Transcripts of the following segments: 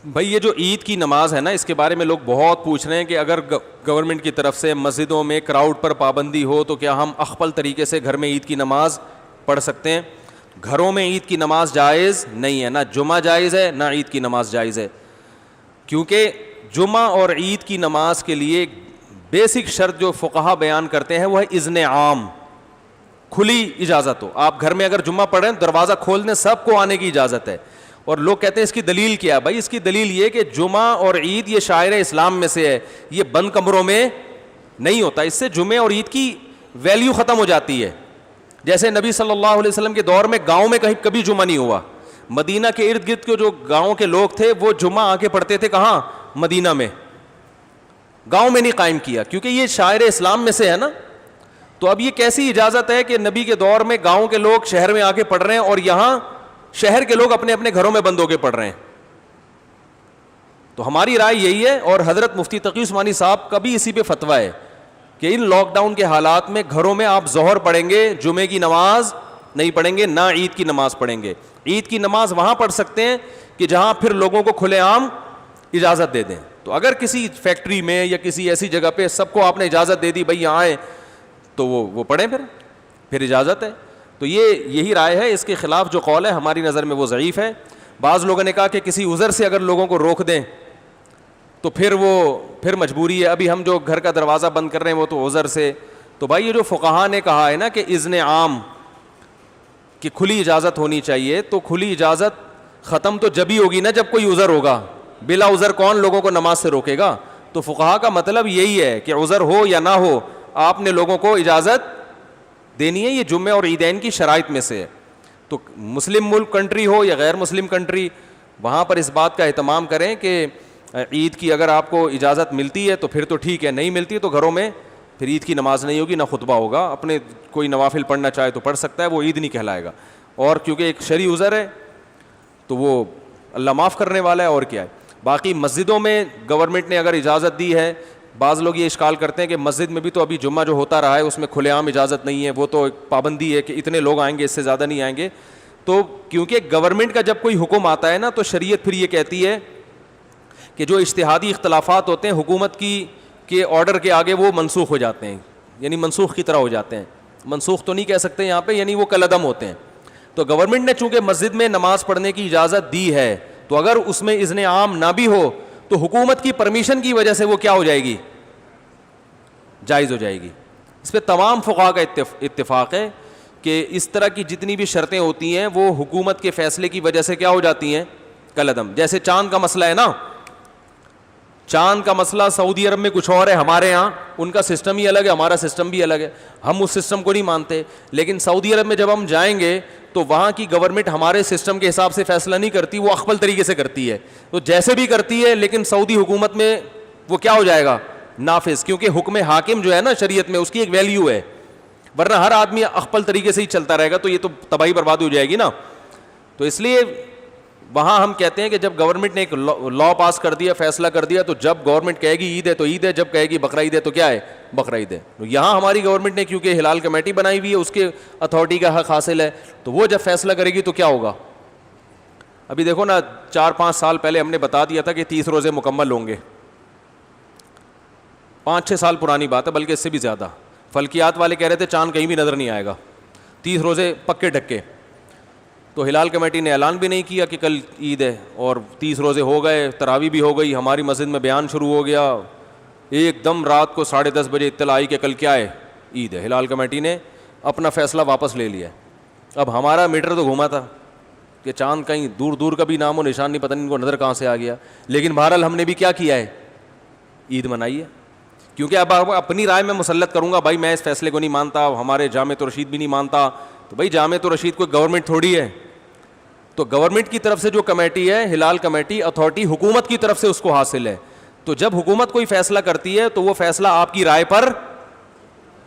بھائی یہ جو عید کی نماز ہے نا، اس کے بارے میں لوگ بہت پوچھ رہے ہیں کہ اگر گورنمنٹ کی طرف سے مسجدوں میں کراؤڈ پر پابندی ہو تو کیا ہم اخفل طریقے سے گھر میں عید کی نماز پڑھ سکتے ہیں؟ گھروں میں عید کی نماز جائز نہیں ہے، نہ جمعہ جائز ہے نہ عید کی نماز جائز ہے، کیونکہ جمعہ اور عید کی نماز کے لیے بیسک شرط جو فقہا بیان کرتے ہیں وہ ہے اذن عام، کھلی اجازت ہو. آپ گھر میں اگر جمعہ پڑھیں دروازہ کھول دیں، سب کو آنے کی اجازت ہے. اور لوگ کہتے ہیں اس کی دلیل کیا ہے؟ بھائی اس کی دلیل یہ کہ جمعہ اور عید یہ شاعر اسلام میں سے ہے، یہ بند کمروں میں نہیں ہوتا. اس سے جمعے اور عید کی ویلیو ختم ہو جاتی ہے. جیسے نبی صلی اللہ علیہ وسلم کے دور میں گاؤں میں کہیں کبھی جمعہ نہیں ہوا. مدینہ کے ارد گرد کے جو گاؤں کے لوگ تھے وہ جمعہ آ کے پڑھتے تھے کہاں؟ مدینہ میں. گاؤں میں نہیں قائم کیا کیونکہ یہ شاعر اسلام میں سے ہے نا. تو اب یہ کیسی اجازت ہے کہ نبی کے دور میں گاؤں کے لوگ شہر میں آ کے پڑھ رہے ہیں اور یہاں شہر کے لوگ اپنے اپنے گھروں میں بند ہو کے پڑھ رہے ہیں؟ تو ہماری رائے یہی ہے، اور حضرت مفتی تقی عثمانی صاحب کا بھی اسی پہ فتویٰ ہے کہ ان لاک ڈاؤن کے حالات میں گھروں میں آپ ظہر پڑھیں گے، جمعے کی نماز نہیں پڑھیں گے، نہ عید کی نماز پڑھیں گے. عید کی نماز وہاں پڑھ سکتے ہیں کہ جہاں پھر لوگوں کو کھلے عام اجازت دے دیں. تو اگر کسی فیکٹری میں یا کسی ایسی جگہ پہ سب کو آپ نے اجازت دے دی بھائی یہاں آئے، تو وہ پڑھیں، پھر اجازت ہے. تو یہی رائے ہے. اس کے خلاف جو قول ہے ہماری نظر میں وہ ضعیف ہے. بعض لوگوں نے کہا کہ کسی عذر سے اگر لوگوں کو روک دیں تو پھر مجبوری ہے. ابھی ہم جو گھر کا دروازہ بند کر رہے ہیں وہ تو عذر سے. تو بھائی یہ جو فقہا نے کہا ہے نا کہ اذن عام کہ کھلی اجازت ہونی چاہیے، تو کھلی اجازت ختم تو جب ہی ہوگی نا جب کوئی عذر ہوگا. بلا عذر کون لوگوں کو نماز سے روکے گا؟ تو فقہا کا مطلب یہی ہے کہ عذر ہو یا نہ ہو آپ نے لوگوں کو اجازت دینی ہے. یہ جمعے اور عیدین کی شرائط میں سے ہے. تو مسلم ملک کنٹری ہو یا غیر مسلم کنٹری، وہاں پر اس بات کا اہتمام کریں کہ عید کی اگر آپ کو اجازت ملتی ہے تو پھر تو ٹھیک ہے، نہیں ملتی تو گھروں میں پھر عید کی نماز نہیں ہوگی، نہ خطبہ ہوگا. اپنے کوئی نوافل پڑھنا چاہے تو پڑھ سکتا ہے، وہ عید نہیں کہلائے گا. اور کیونکہ ایک شرعی عذر ہے تو وہ اللہ معاف کرنے والا ہے، اور کیا ہے. باقی مسجدوں میں گورنمنٹ نے اگر اجازت دی ہے، بعض لوگ یہ اشکال کرتے ہیں کہ مسجد میں بھی تو ابھی جمعہ جو ہوتا رہا ہے اس میں کھلے عام اجازت نہیں ہے، وہ تو ایک پابندی ہے کہ اتنے لوگ آئیں گے، اس سے زیادہ نہیں آئیں گے. تو کیونکہ گورنمنٹ کا جب کوئی حکم آتا ہے نا تو شریعت پھر یہ کہتی ہے کہ جو اجتہادی اختلافات ہوتے ہیں حکومت کے آرڈر کے آگے وہ منسوخ ہو جاتے ہیں، یعنی منسوخ کی طرح ہو جاتے ہیں. منسوخ تو نہیں کہہ سکتے یہاں پہ، یعنی وہ کالعدم ہوتے ہیں. تو گورنمنٹ نے چونکہ مسجد میں نماز پڑھنے کی اجازت دی ہے تو اگر اس میں اذن عام نہ بھی ہو تو حکومت کی پرمیشن کی وجہ سے وہ کیا ہو جائے گی؟ جائز ہو جائے گی. اس پہ تمام فقہا کا اتفاق ہے کہ اس طرح کی جتنی بھی شرطیں ہوتی ہیں وہ حکومت کے فیصلے کی وجہ سے کیا ہو جاتی ہیں؟ کالعدم. جیسے چاند کا مسئلہ ہے نا، چاند کا مسئلہ سعودی عرب میں کچھ اور ہے، ہمارے ہاں ان کا سسٹم ہی الگ ہے، ہمارا سسٹم بھی الگ ہے. ہم اس سسٹم کو نہیں مانتے، لیکن سعودی عرب میں جب ہم جائیں گے تو وہاں کی گورنمنٹ ہمارے سسٹم کے حساب سے فیصلہ نہیں کرتی، وہ اخفل طریقے سے کرتی ہے. تو جیسے بھی کرتی ہے لیکن سعودی حکومت میں وہ کیا ہو جائے گا؟ نافذ. کیونکہ حکم حاکم جو ہے نا شریعت میں اس کی ایک ویلیو ہے، ورنہ ہر آدمی اخفل طریقے سے ہی چلتا رہے گا تو یہ تو تباہی بربادی ہو جائے گی نا. تو اس لیے وہاں ہم کہتے ہیں کہ جب گورنمنٹ نے ایک لا پاس کر دیا، فیصلہ کر دیا، تو جب گورنمنٹ کہے گی عید ہے تو عید ہے، جب کہے گی بقرہ عید ہے تو کیا ہے؟ بقرہ عید ہے. یہاں ہماری گورنمنٹ نے کیونکہ ہلال کمیٹی بنائی ہوئی ہے، اس کے اتھارٹی کا حق حاصل ہے، تو وہ جب فیصلہ کرے گی تو کیا ہوگا؟ ابھی دیکھو نا 4-5 سال پہلے ہم نے بتا دیا تھا کہ 30 روزے مکمل ہوں گے. 5-6 سال پرانی بات ہے، بلکہ اس سے بھی زیادہ. فلکیات والے کہہ رہے تھے چاند کہیں بھی نظر نہیں آئے گا، 30 روزے پکے ڈھکے. تو ہلال کمیٹی نے اعلان بھی نہیں کیا کہ کل عید ہے، اور 30 روزے ہو گئے، تراویح بھی ہو گئی. ہماری مسجد میں بیان شروع ہو گیا، ایک دم رات کو 10:30 بجے اطلاع آئی کہ کل کیا ہے؟ عید ہے. ہلال کمیٹی نے اپنا فیصلہ واپس لے لیا. اب ہمارا میٹر تو گھوما تھا کہ چاند کہیں دور دور کا بھی نام و نشان نہیں، پتہ نہیں ان کو نظر کہاں سے آ گیا. لیکن بہرحال ہم نے بھی کیا کیا ہے؟ عید منائی ہے. کیونکہ اب اپنی رائے میں مسلط کروں گا، بھائی میں اس فیصلے کو نہیں مانتا، ہمارے جامع رشید بھی نہیں مانتا، تو بھائی جامع رشید کوئی گورنمنٹ تھوڑی ہے. تو گورنمنٹ کی طرف سے جو کمیٹی ہے، ہلال کمیٹی اتھارٹی، حکومت کی طرف سے اس کو حاصل ہے. تو جب حکومت کوئی فیصلہ کرتی ہے تو وہ فیصلہ آپ کی رائے پر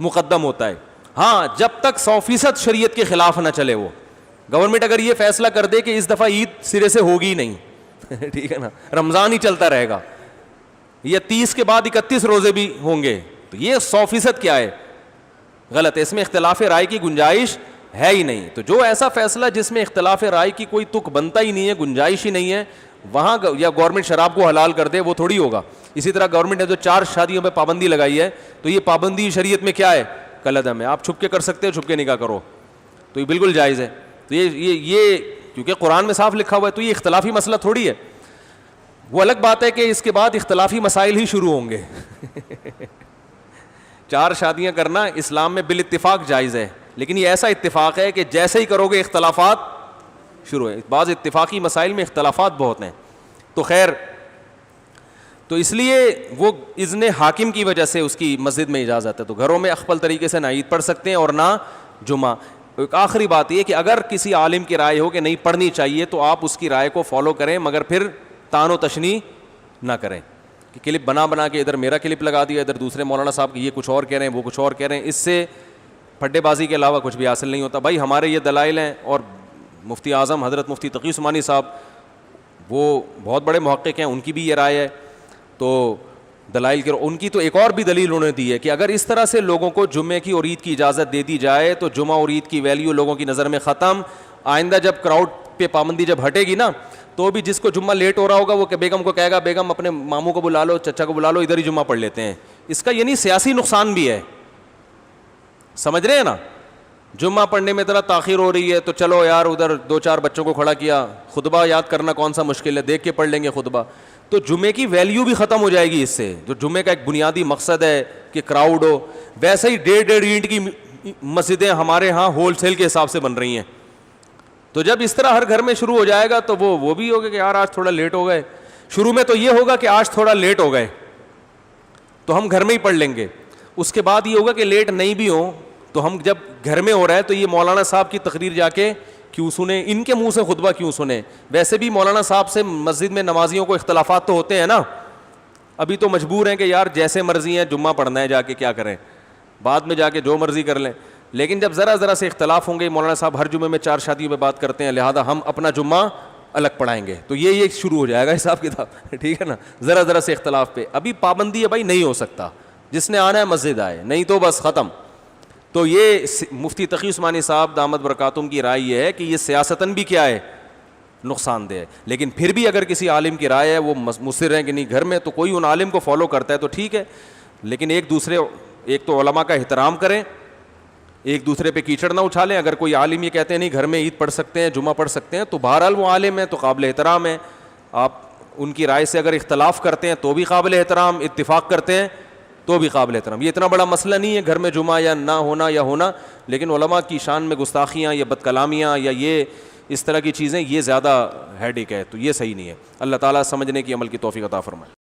مقدم ہوتا ہے. ہاں جب تک 100% شریعت کے خلاف نہ چلے. وہ گورنمنٹ اگر یہ فیصلہ کر دے کہ اس دفعہ عید سرے سے ہوگی نہیں ٹھیک ہے نا، رمضان ہی چلتا رہے گا، یا 30 کے بعد 31 روزے بھی ہوں گے، تو یہ 100% کیا ہے؟ غلط ہے. اس میں اختلاف رائے کی گنجائش ہے ہی نہیں. تو جو ایسا فیصلہ جس میں اختلاف رائے کی کوئی تک بنتا ہی نہیں ہے، گنجائش ہی نہیں ہے، وہاں یا گورنمنٹ شراب کو حلال کر دے وہ تھوڑی ہوگا. اسی طرح گورنمنٹ نے جو 4 شادیوں پہ پابندی لگائی ہے تو یہ پابندی شریعت میں کیا ہے؟ کالعدم ہے. آپ چھپ کے کر سکتے ہو, چھپ کے نکاح کرو تو یہ بالکل جائز ہے. تو یہ کیونکہ قرآن میں صاف لکھا ہوا ہے تو یہ اختلافی مسئلہ تھوڑی ہے. وہ الگ بات ہے کہ اس کے بعد اختلافی مسائل ہی شروع ہوں گے. 4 شادیاں کرنا اسلام میں بالاتفاق جائز ہے, لیکن یہ ایسا اتفاق ہے کہ جیسے ہی کرو گے اختلافات شروع ہے. بعض اتفاقی مسائل میں اختلافات بہت ہیں. تو خیر, تو اس لیے وہ اذن حاکم کی وجہ سے اس کی مسجد میں اجازت ہے. تو گھروں میں اخفل طریقے سے نہ عید پڑھ سکتے ہیں اور نہ جمعہ. ایک آخری بات یہ کہ اگر کسی عالم کی رائے ہو کہ نہیں پڑھنی چاہیے تو آپ اس کی رائے کو فالو کریں, مگر پھر تان و تشنیع نہ کریں کہ کلپ بنا کے ادھر میرا کلپ لگا دیا, ادھر دوسرے مولانا صاحب کی یہ کچھ اور کہہ رہے ہیں وہ کچھ اور کہہ رہے ہیں. اس سے پھڈے بازی کے علاوہ کچھ بھی حاصل نہیں ہوتا. بھائی ہمارے یہ دلائل ہیں, اور مفتی اعظم حضرت مفتی تقی عثمانی صاحب وہ بہت بڑے محقق ہیں, ان کی بھی یہ رائے ہے. تو دلائل کے ان کی تو ایک اور بھی دلیل انہوں نے دی ہے کہ اگر اس طرح سے لوگوں کو جمعے کی اور عید کی اجازت دے دی جائے تو جمعہ اور عید کی ویلیو لوگوں کی نظر میں ختم. آئندہ جب کراؤڈ پہ پابندی جب ہٹے گی نا تو بھی جس کو جمعہ لیٹ ہو رہا ہوگا وہ کہ بیگم کو کہے گا بیگم اپنے ماموں کو بلا لو, چچا کو بلا لو, ادھر ہی جمعہ پڑھ لیتے ہیں. اس کا یعنی سیاسی نقصان بھی ہے, سمجھ رہے ہیں نا. جمعہ پڑھنے میں ذرا تاخیر ہو رہی ہے تو چلو یار ادھر 2-4 بچوں کو کھڑا کیا, خطبہ یاد کرنا کون سا مشکل ہے, دیکھ کے پڑھ لیں گے خطبہ. تو جمعے کی ویلیو بھی ختم ہو جائے گی اس سے, جو جمعے کا ایک بنیادی مقصد ہے کہ کراؤڈ ہو. ویسے ہی 1.5 اینٹ کی مسجدیں ہمارے ہاں ہول سیل کے حساب سے بن رہی ہیں. تو جب اس طرح ہر گھر میں شروع ہو جائے گا تو وہ بھی ہوگا کہ یار آج تھوڑا لیٹ ہو گئے. شروع میں تو یہ ہوگا کہ آج تھوڑا لیٹ ہو گئے تو ہم گھر میں ہی پڑھ لیں گے. اس کے بعد یہ ہوگا کہ لیٹ نہیں بھی ہوں تو ہم جب گھر میں ہو رہا ہے تو یہ مولانا صاحب کی تقریر جا کے کیوں سنیں, ان کے منہ سے خطبہ کیوں سنیں. ویسے بھی مولانا صاحب سے مسجد میں نمازیوں کو اختلافات تو ہوتے ہیں نا, ابھی تو مجبور ہیں کہ یار جیسے مرضی ہیں جمعہ پڑھنا ہے, جا کے کیا کریں, بعد میں جا کے جو مرضی کر لیں. لیکن جب ذرا سے اختلاف ہوں گے, مولانا صاحب ہر جمعے میں 4 شادیوں پہ بات کرتے ہیں, لہذا ہم اپنا جمعہ الگ پڑھائیں گے, تو یہ شروع ہو جائے گا حساب کتاب. ٹھیک ہے نا, ذرا سے اختلاف پہ ابھی پابندی ہے بھائی, نہیں ہو سکتا, جس نے آنا ہے مسجد آئے, نہیں تو بس ختم. تو یہ مفتی تقی عثمانی صاحب دامت برکاتہم کی رائے یہ ہے کہ یہ سیاستاً بھی کیا ہے, نقصان دہ ہے. لیکن پھر بھی اگر کسی عالم کی رائے ہے, وہ مصر ہیں کہ نہیں گھر میں, تو کوئی ان عالم کو فالو کرتا ہے تو ٹھیک ہے. لیکن ایک تو علماء کا احترام کریں, ایک دوسرے پہ کیچڑ نہ اچھالیں. اگر کوئی عالم یہ کہتے ہیں نہیں گھر میں عید پڑھ سکتے ہیں, جمعہ پڑھ سکتے ہیں, تو بہرحال وہ عالم ہے تو قابل احترام ہے. آپ ان کی رائے سے اگر اختلاف کرتے ہیں تو بھی قابل احترام, اتفاق کرتے ہیں تو بھی قابل احترام. یہ اتنا بڑا مسئلہ نہیں ہے گھر میں جمعہ یا نہ ہونا یا ہونا, لیکن علماء کی شان میں گستاخیاں یا بد کلامیاں یا یہ اس طرح کی چیزیں یہ زیادہ ہیڈیک ہے, تو یہ صحیح نہیں ہے. اللہ تعالیٰ سمجھنے کی عمل کی توفیق عطا فرمائے.